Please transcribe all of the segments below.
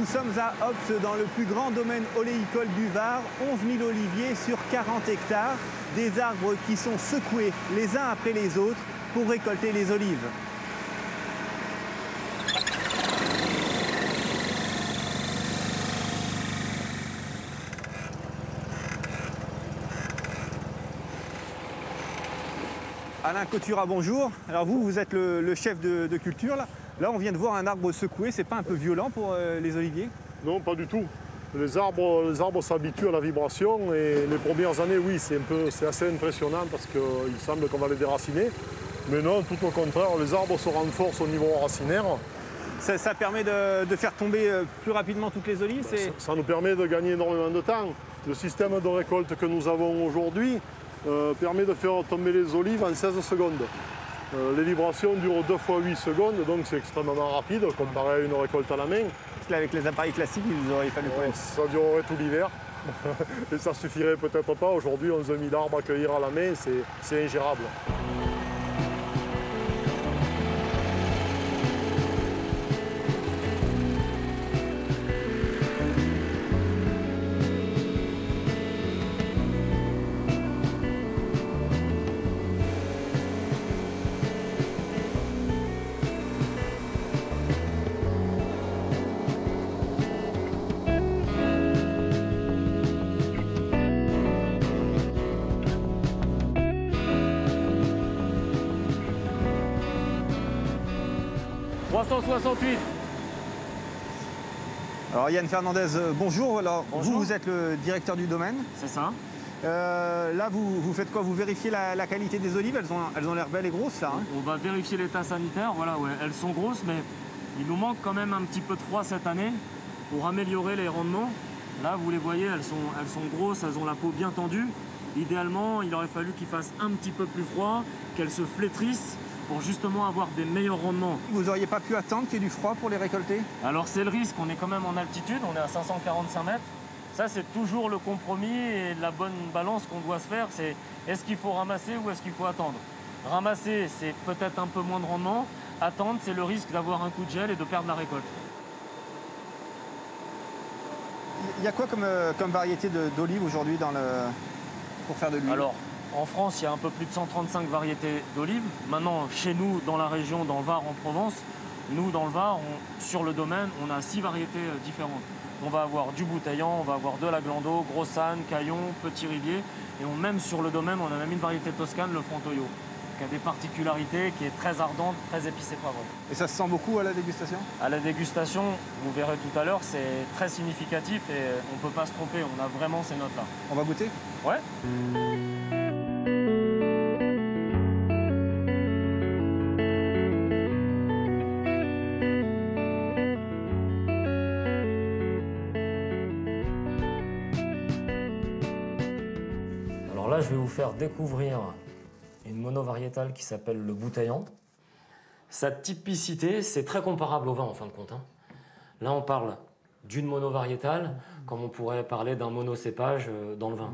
Nous sommes à Ops, dans le plus grand domaine oléicole du Var, 11 000 oliviers sur 40 hectares, des arbres qui sont secoués les uns après les autres pour récolter les olives. Alain Coutura, bonjour. Alors vous êtes le chef de culture là. Là, on vient de voir un arbre secoué. C'est pas un peu violent pour les oliviers? Non, pas du tout. Les arbres s'habituent à la vibration et les premières années, oui, c'est assez impressionnant parce qu'il semble qu'on va les déraciner. Mais non, tout au contraire, les arbres se renforcent au niveau racinaire. Ça permet de faire tomber plus rapidement toutes les olives? Ça nous permet de gagner énormément de temps. Le système de récolte que nous avons aujourd'hui permet de faire tomber les olives en 16 secondes. Les vibrations durent 2 fois 8 secondes, donc c'est extrêmement rapide comparé à une récolte à la main. Avec les appareils classiques, il vous aurait fallu quoi? Ça durerait tout l'hiver et ça suffirait peut-être pas. Aujourd'hui, 11 000 arbres à cueillir à la main, c'est ingérable. Alors Yann Fernandez, bonjour. Alors, bonjour. Vous êtes le directeur du domaine. C'est ça. Là, vous faites quoi? Vous vérifiez la qualité des olives? Elles ont l'air belles et grosses là. Hein? On va vérifier l'état sanitaire. Voilà, ouais, elles sont grosses, mais il nous manque quand même un petit peu de froid cette année pour améliorer les rendements. Là, vous les voyez, elles sont grosses, elles ont la peau bien tendue. Idéalement, il aurait fallu qu'il fasse un petit peu plus froid, qu'elles se flétrissent pour justement avoir des meilleurs rendements. Vous n'auriez pas pu attendre qu'il y ait du froid pour les récolter? Alors c'est le risque, on est quand même en altitude, on est à 545 mètres. Ça c'est toujours le compromis et la bonne balance qu'on doit se faire, c'est est-ce qu'il faut ramasser ou est-ce qu'il faut attendre? Ramasser, c'est peut-être un peu moins de rendement. Attendre, c'est le risque d'avoir un coup de gel et de perdre la récolte. Il y a quoi comme variété d'olives aujourd'hui pour faire de l'huile? Alors, en France, il y a un peu plus de 135 variétés d'olives. Maintenant, chez nous, dans la région, dans le Var, en Provence, nous, dans le Var, sur le domaine, on a 6 variétés différentes. On va avoir du Bouteillant, on va avoir de la Glando, Grossane, Caillon, Petit Rivier. Et même sur le domaine, on a même une variété toscane, le Frontoio, qui a des particularités, qui est très ardente, très épicée poivrée. Et ça se sent beaucoup à la dégustation? À la dégustation, vous verrez tout à l'heure, c'est très significatif et on ne peut pas se tromper, on a vraiment ces notes-là. On va goûter? Ouais. Alors là, je vais vous faire découvrir une monovariétale qui s'appelle le Bouteillant. Sa typicité, c'est très comparable au vin en fin de compte. Là, on parle d'une monovariétale, comme on pourrait parler d'un monocépage dans le vin.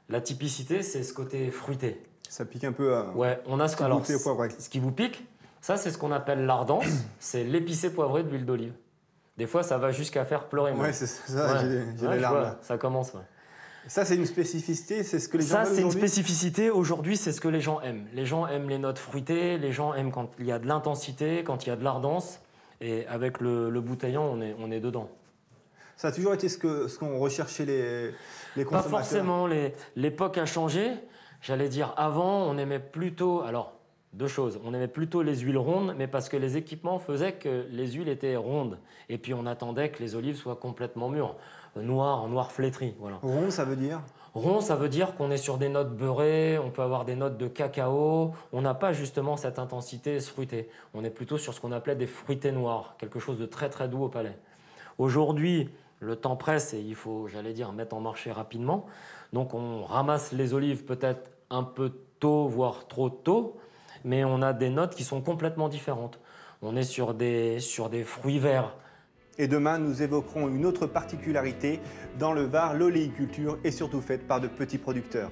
La typicité, c'est ce côté fruité. Ça pique un peu à... Ouais, on a ce qui vous pique, ça c'est ce qu'on appelle l'ardence, c'est l'épicé poivré de l'huile d'olive. Des fois, ça va jusqu'à faire pleurer. Ouais, c'est ça, ouais. J'ai les larmes. Là. Ça commence, ouais. Ça, c'est une spécificité, c'est ce que les gens aiment aujourd'hui? Ça, c'est une spécificité. Aujourd'hui, c'est ce que les gens aiment. Les gens aiment les notes fruitées, les gens aiment quand il y a de l'intensité, quand il y a de l'ardence. Et avec le Bouteillant, on est dedans. Ça a toujours été ce qu'ont recherché les consommateurs? Pas forcément. L'époque a changé. J'allais dire, avant, on aimait plutôt... Alors, deux choses. On aimait plutôt les huiles rondes, mais parce que les équipements faisaient que les huiles étaient rondes. Et puis, on attendait que les olives soient complètement mûres. Noir flétri. Voilà. Rond, ça veut dire? Rond, ça veut dire qu'on est sur des notes beurrées, on peut avoir des notes de cacao. On n'a pas justement cette intensité fruitée. On est plutôt sur ce qu'on appelait des fruités noirs, quelque chose de très très doux au palais. Aujourd'hui, le temps presse et il faut, j'allais dire, mettre en marché rapidement. Donc on ramasse les olives peut-être un peu tôt, voire trop tôt, mais on a des notes qui sont complètement différentes. On est sur des fruits verts. Et demain, nous évoquerons une autre particularité. Dans le Var, l'oléiculture est surtout faite par de petits producteurs.